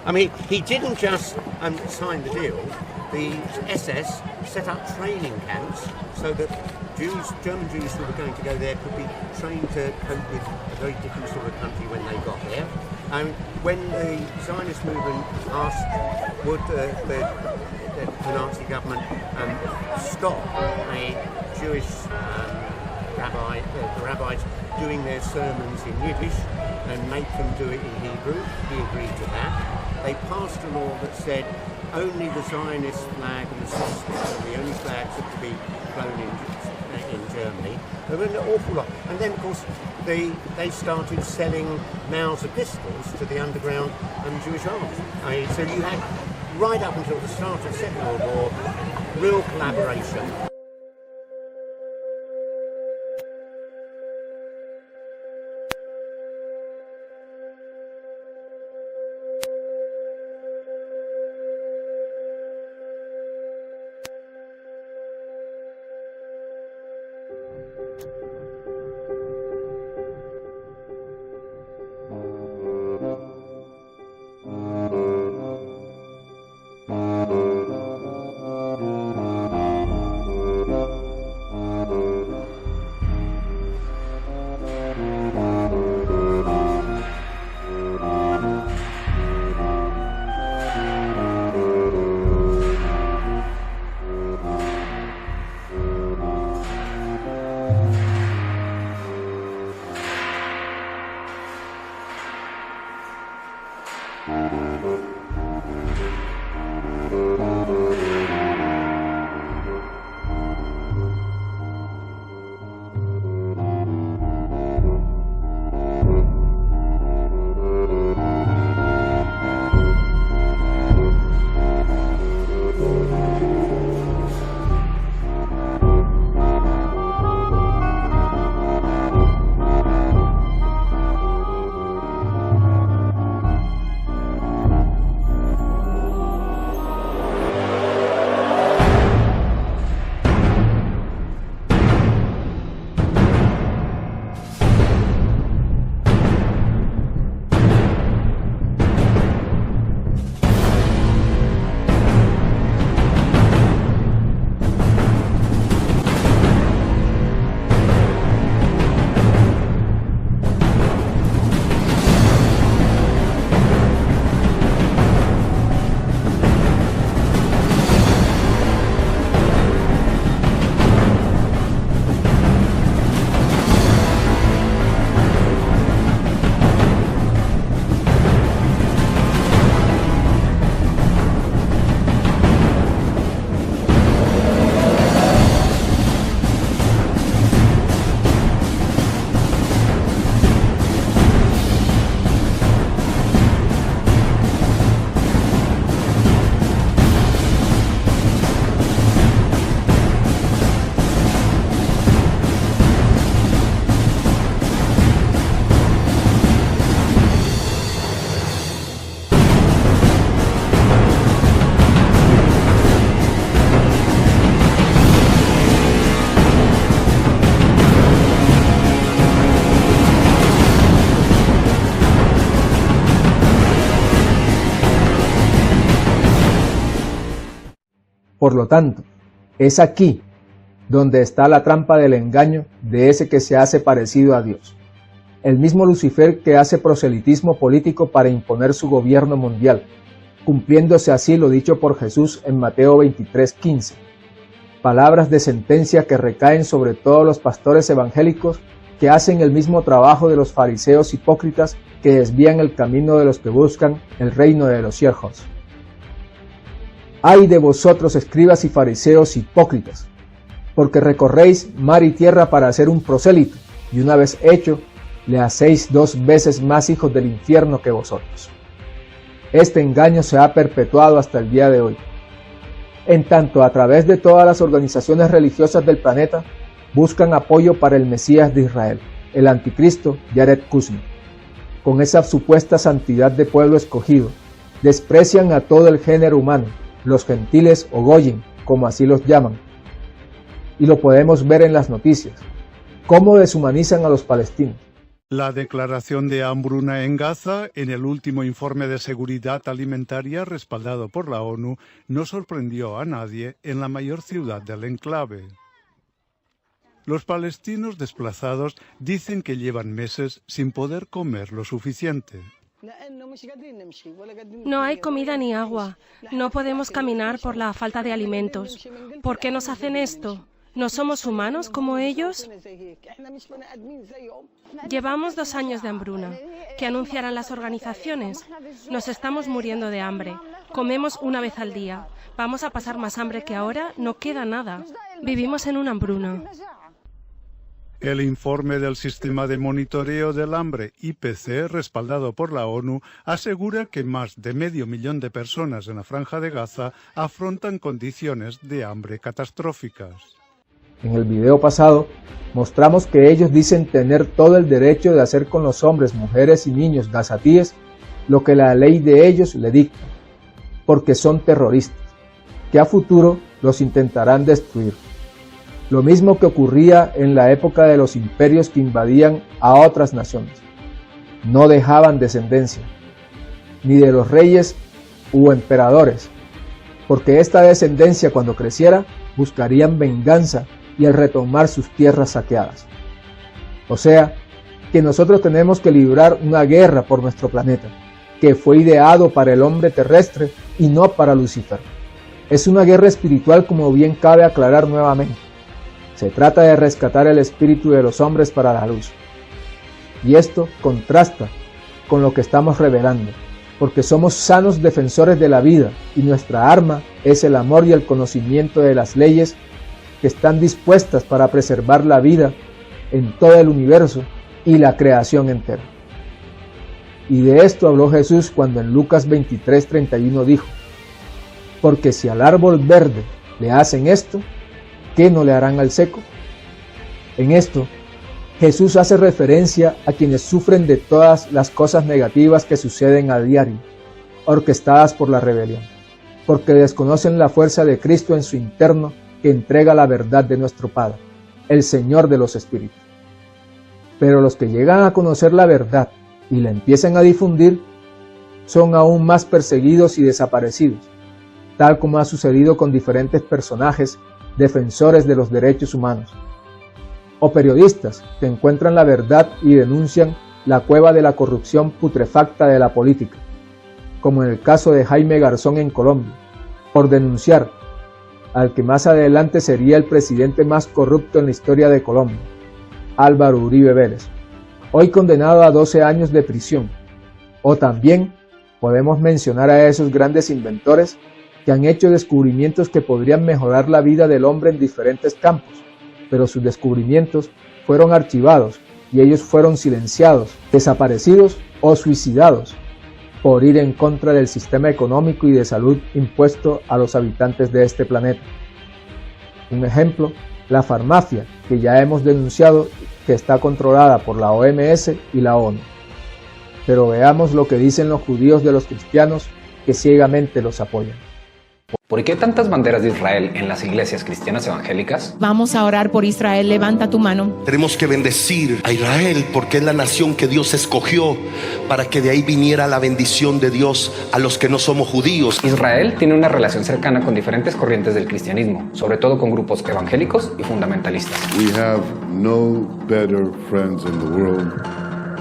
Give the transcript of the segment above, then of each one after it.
I mean, he didn't just sign the deal. The SS set up training camps so that German Jews who were going to go there could be trained to cope with a very different sort of country when they got there. And when the Zionist movement asked would the Nazi government stop a Jewish the rabbis doing their sermons in Yiddish and make them do it in Hebrew, he agreed to that. They passed a law that said only the Zionist flag and the swastika are the only flags that could be flown in Germany. There were an awful lot. And then, of course, they started selling Mauser pistols to the underground Jewish army. So you had, right up until the start of the Second World War, real collaboration. Por lo tanto, es aquí donde está la trampa del engaño de ese que se hace parecido a Dios. El mismo Lucifer que hace proselitismo político para imponer su gobierno mundial, cumpliéndose así lo dicho por Jesús en Mateo 23:15. Palabras de sentencia que recaen sobre todos los pastores evangélicos que hacen el mismo trabajo de los fariseos hipócritas que desvían el camino de los que buscan el reino de los cielos. ¡Ay de vosotros, escribas y fariseos hipócritas! Porque recorréis mar y tierra para hacer un prosélito, y una vez hecho, le hacéis 2 veces más hijos del infierno que vosotros. Este engaño se ha perpetuado hasta el día de hoy. En tanto, a través de todas las organizaciones religiosas del planeta, buscan apoyo para el Mesías de Israel, el anticristo Jared Kushner. Con esa supuesta santidad de pueblo escogido, desprecian a todo el género humano, los gentiles o goyim, como así los llaman. Y lo podemos ver en las noticias, cómo deshumanizan a los palestinos. La declaración de hambruna en Gaza, en el último informe de seguridad alimentaria respaldado por la ONU, no sorprendió a nadie en la mayor ciudad del enclave. Los palestinos desplazados dicen que llevan meses sin poder comer lo suficiente. No hay comida ni agua. No podemos caminar por la falta de alimentos. ¿Por qué nos hacen esto? ¿No somos humanos como ellos? Llevamos 2 años de hambruna. ¿Qué anunciarán las organizaciones? Nos estamos muriendo de hambre. Comemos una vez al día. ¿Vamos a pasar más hambre que ahora? No queda nada. Vivimos en una hambruna. El informe del Sistema de Monitoreo del Hambre, IPC, respaldado por la ONU, asegura que más de 500.000 de personas en la Franja de Gaza afrontan condiciones de hambre catastróficas. En el video pasado, mostramos que ellos dicen tener todo el derecho de hacer con los hombres, mujeres y niños gazatíes lo que la ley de ellos le dicta, porque son terroristas, que a futuro los intentarán destruir. Lo mismo que ocurría en la época de los imperios que invadían a otras naciones. No dejaban descendencia, ni de los reyes u emperadores, porque esta descendencia cuando creciera buscarían venganza y al retomar sus tierras saqueadas. O sea, que nosotros tenemos que librar una guerra por nuestro planeta, que fue ideado para el hombre terrestre y no para Lucifer. Es una guerra espiritual, como bien cabe aclarar nuevamente. Se trata de rescatar el espíritu de los hombres para la luz. Y esto contrasta con lo que estamos revelando, porque somos sanos defensores de la vida y nuestra arma es el amor y el conocimiento de las leyes que están dispuestas para preservar la vida en todo el universo y la creación entera. Y de esto habló Jesús cuando en Lucas 23:31 dijo: porque si al árbol verde le hacen esto, ¿qué no le harán al seco? En esto, Jesús hace referencia a quienes sufren de todas las cosas negativas que suceden a diario, orquestadas por la rebelión, porque desconocen la fuerza de Cristo en su interno, que entrega la verdad de nuestro Padre, el Señor de los Espíritus. Pero los que llegan a conocer la verdad y la empiezan a difundir, son aún más perseguidos y desaparecidos, tal como ha sucedido con diferentes personajes defensores de los derechos humanos, o periodistas que encuentran la verdad y denuncian la cueva de la corrupción putrefacta de la política, como en el caso de Jaime Garzón en Colombia, por denunciar al que más adelante sería el presidente más corrupto en la historia de Colombia, Álvaro Uribe Vélez, hoy condenado a 12 años de prisión. O también podemos mencionar a esos grandes inventores que han hecho descubrimientos que podrían mejorar la vida del hombre en diferentes campos, pero sus descubrimientos fueron archivados y ellos fueron silenciados, desaparecidos o suicidados por ir en contra del sistema económico y de salud impuesto a los habitantes de este planeta. Un ejemplo, la farmacia, que ya hemos denunciado que está controlada por la OMS y la ONU. Pero veamos lo que dicen los judíos de los cristianos que ciegamente los apoyan. ¿Por qué tantas banderas de Israel en las iglesias cristianas evangélicas? Vamos a orar por Israel, levanta tu mano. Tenemos que bendecir a Israel porque es la nación que Dios escogió para que de ahí viniera la bendición de Dios a los que no somos judíos. Israel tiene una relación cercana con diferentes corrientes del cristianismo, sobre todo con grupos evangélicos y fundamentalistas. We have no better friends in the world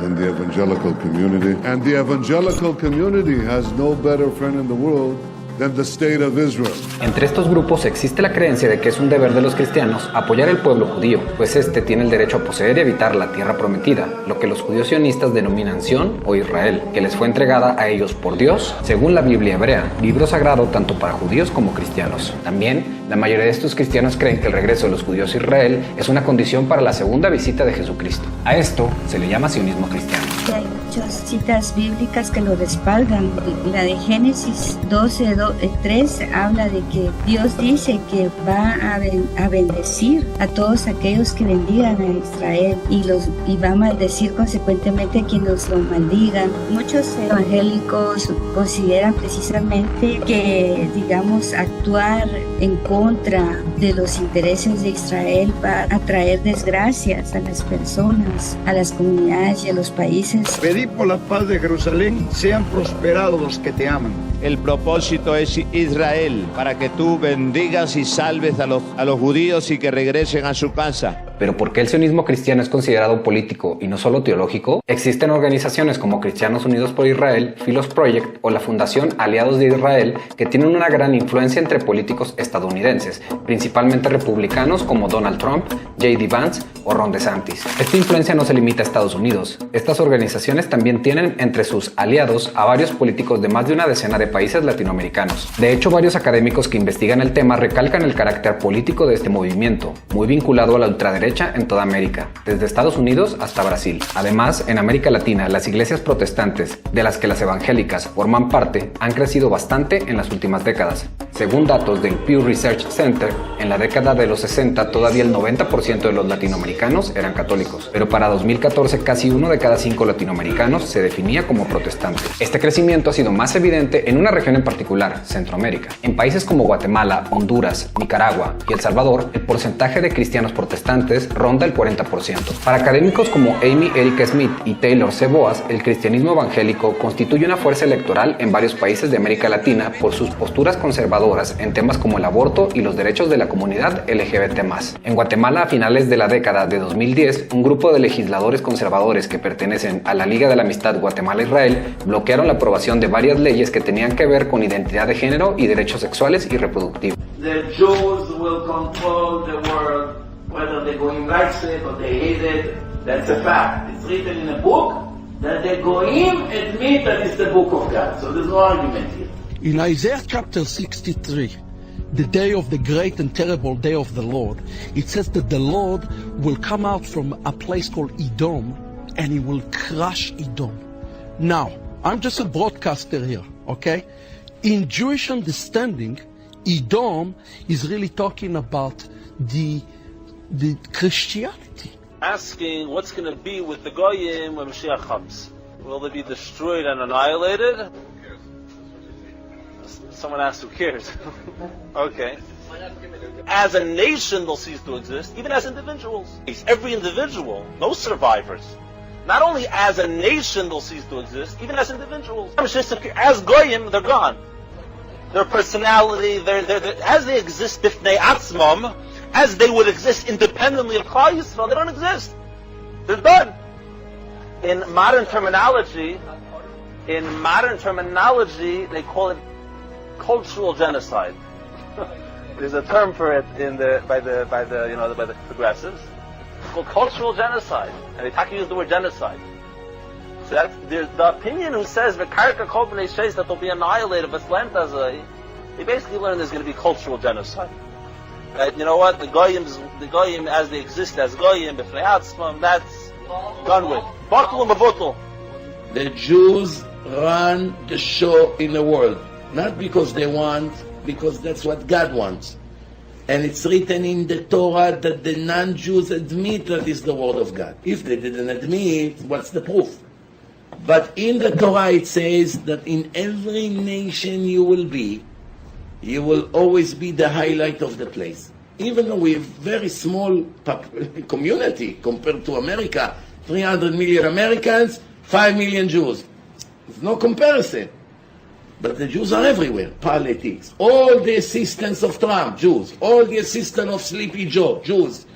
than the evangelical community, and the evangelical community has no better friend in the world than the state of Israel. Entre estos grupos existe la creencia de que es un deber de los cristianos apoyar al pueblo judío, pues este tiene el derecho a poseer y habitar la tierra prometida, lo que los judíos sionistas denominan Sión o Israel, que les fue entregada a ellos por Dios, según la Biblia hebrea, libro sagrado tanto para judíos como cristianos. También, la mayoría de estos cristianos creen que el regreso de los judíos a Israel es una condición para la segunda visita de Jesucristo. A esto se le llama sionismo cristiano. Hay muchas citas bíblicas que lo respaldan. La de Génesis 12:2 3 habla de que Dios dice que va a bendecir a todos aquellos que bendigan a Israel y va a maldecir consecuentemente a quienes lo maldigan. Muchos evangélicos consideran precisamente que, digamos, actuar en contra de los intereses de Israel va a traer desgracias a las personas, a las comunidades y a los países. Pedí por la paz de Jerusalén, sean prosperados los que te aman. El propósito es Israel, para que tú bendigas y salves a los judíos y que regresen a su casa. Pero ¿por qué el sionismo cristiano es considerado político y no solo teológico? Existen organizaciones como Cristianos Unidos por Israel, Philos Project o la Fundación Aliados de Israel que tienen una gran influencia entre políticos estadounidenses, principalmente republicanos como Donald Trump, J.D. Vance o Ron DeSantis. Esta influencia no se limita a Estados Unidos. Estas organizaciones también tienen entre sus aliados a varios políticos de más de una decena de países latinoamericanos. De hecho, varios académicos que investigan el tema recalcan el carácter político de este movimiento, muy vinculado a la ultraderecha en toda América, desde Estados Unidos hasta Brasil. Además, en América Latina, las iglesias protestantes, de las que las evangélicas forman parte, han crecido bastante en las últimas décadas. Según datos del Pew Research Center, en la década de los 60 todavía el 90% de los latinoamericanos eran católicos, pero para 2014 casi 1 de cada 5 latinoamericanos se definía como protestante. Este crecimiento ha sido más evidente en una región en particular, Centroamérica. En países como Guatemala, Honduras, Nicaragua y El Salvador, el porcentaje de cristianos protestantes ronda el 40%. Para académicos como Amy Erica Smith y Taylor C. Boas, el cristianismo evangélico constituye una fuerza electoral en varios países de América Latina por sus posturas conservadoras en temas como el aborto y los derechos de la comunidad LGBT+. En Guatemala, a finales de la década de 2010, un grupo de legisladores conservadores que pertenecen a la Liga de la Amistad Guatemala-Israel bloquearon la aprobación de varias leyes que tenían que ver con identidad de género y derechos sexuales y reproductivos. The Jews will control the world. Whether the Goyim likes it or they hate it, that's a fact. It's written in a book that the Goyim admit that it's the book of God. So there's no argument here. In Isaiah chapter 63, the day of the great and terrible day of the Lord, it says that the Lord will come out from a place called Edom and he will crush Edom. Now, I'm just a broadcaster here, okay? In Jewish understanding, Edom is really talking about the Christianity. Asking what's going to be with the Goyim when Mashiach comes. Will they be destroyed and annihilated? Someone asked who cares. Okay. As a nation they'll cease to exist, even as individuals. Every individual, no survivors. Not only as a nation they'll cease to exist, even as individuals. As Goyim, they're gone. Their personality, as they exist b'fnei atzmam, as they would exist independently of Klal Yisrael, they don't exist. They're done. In modern terminology, they call it cultural genocide. There's a term for it by the progressives. It's called cultural genocide, and they talk use the word genocide. So that's the opinion who says the karka kol b'nei sheis that they'll be annihilated, but they basically learn there's going to be cultural genocide. You know what? The Goyim as they exist as Goyim, b'fnei atzmam, that's done with. Batul u'mavutul. The Jews run the show in the world, not because they want, because that's what God wants. And it's written in the Torah that the non-Jews admit that is the word of God. If they didn't admit, what's the proof? But in the Torah it says that in every nation you will always be the highlight of the place. Even though we have very small community compared to America, 300 million Americans, 5 million Jews. There's no comparison. But the Jews are everywhere. Politics. All the assistants of Trump, Jews. All the assistants of Sleepy Joe, Jews.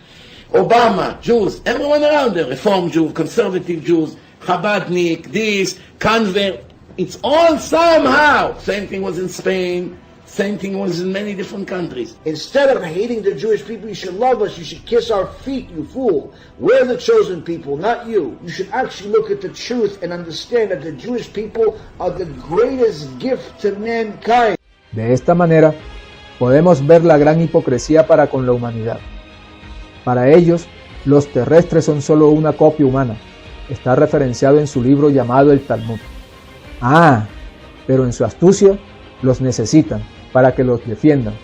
Obama, Jews. Everyone around there. Reform Jews, conservative Jews, Chabadnik, this, convert. It's all somehow. Same thing was in Spain. Same thing was in many different countries. Instead of hating the Jewish people, you should love us. You should kiss our feet, you fool. We're the chosen people, not you. You should actually look at the truth and understand that the Jewish people are the greatest gift to mankind. De esta manera, podemos ver la gran hipocresía para con la humanidad. Para ellos, los terrestres son solo una copia humana. Está referenciado en su libro llamado el Talmud. Pero en su astucia, los necesitan para que los defiendan,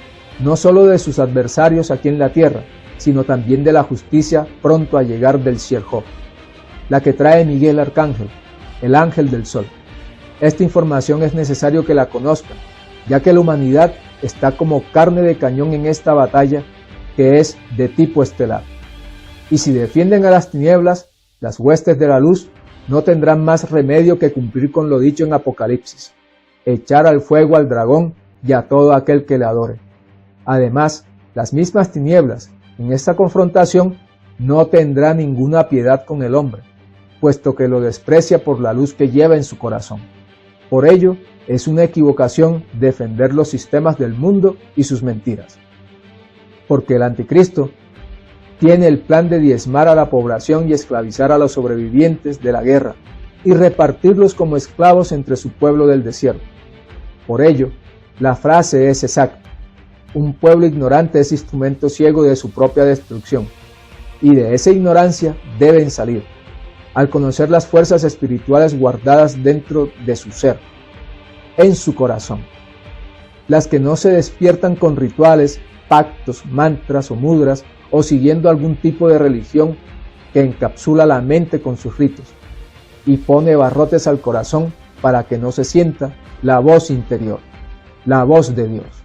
no solo de sus adversarios aquí en la tierra, sino también de la justicia pronto a llegar del Sierjó, la que trae Miguel Arcángel, el ángel del sol. Esta información es necesario que la conozcan, ya que la humanidad está como carne de cañón en esta batalla que es de tipo estelar. Y si defienden a las tinieblas, las huestes de la luz no tendrán más remedio que cumplir con lo dicho en Apocalipsis, echar al fuego al dragón y a todo aquel que le adore. Además, las mismas tinieblas en esta confrontación no tendrá ninguna piedad con el hombre, puesto que lo desprecia por la luz que lleva en su corazón. Por ello, es una equivocación defender los sistemas del mundo y sus mentiras. Porque el anticristo tiene el plan de diezmar a la población y esclavizar a los sobrevivientes de la guerra y repartirlos como esclavos entre su pueblo del desierto. Por ello, la frase es exacta: un pueblo ignorante es instrumento ciego de su propia destrucción, y de esa ignorancia deben salir, al conocer las fuerzas espirituales guardadas dentro de su ser, en su corazón, las que no se despiertan con rituales, pactos, mantras o mudras, o siguiendo algún tipo de religión que encapsula la mente con sus ritos, y pone barrotes al corazón para que no se sienta la voz interior, la voz de Dios.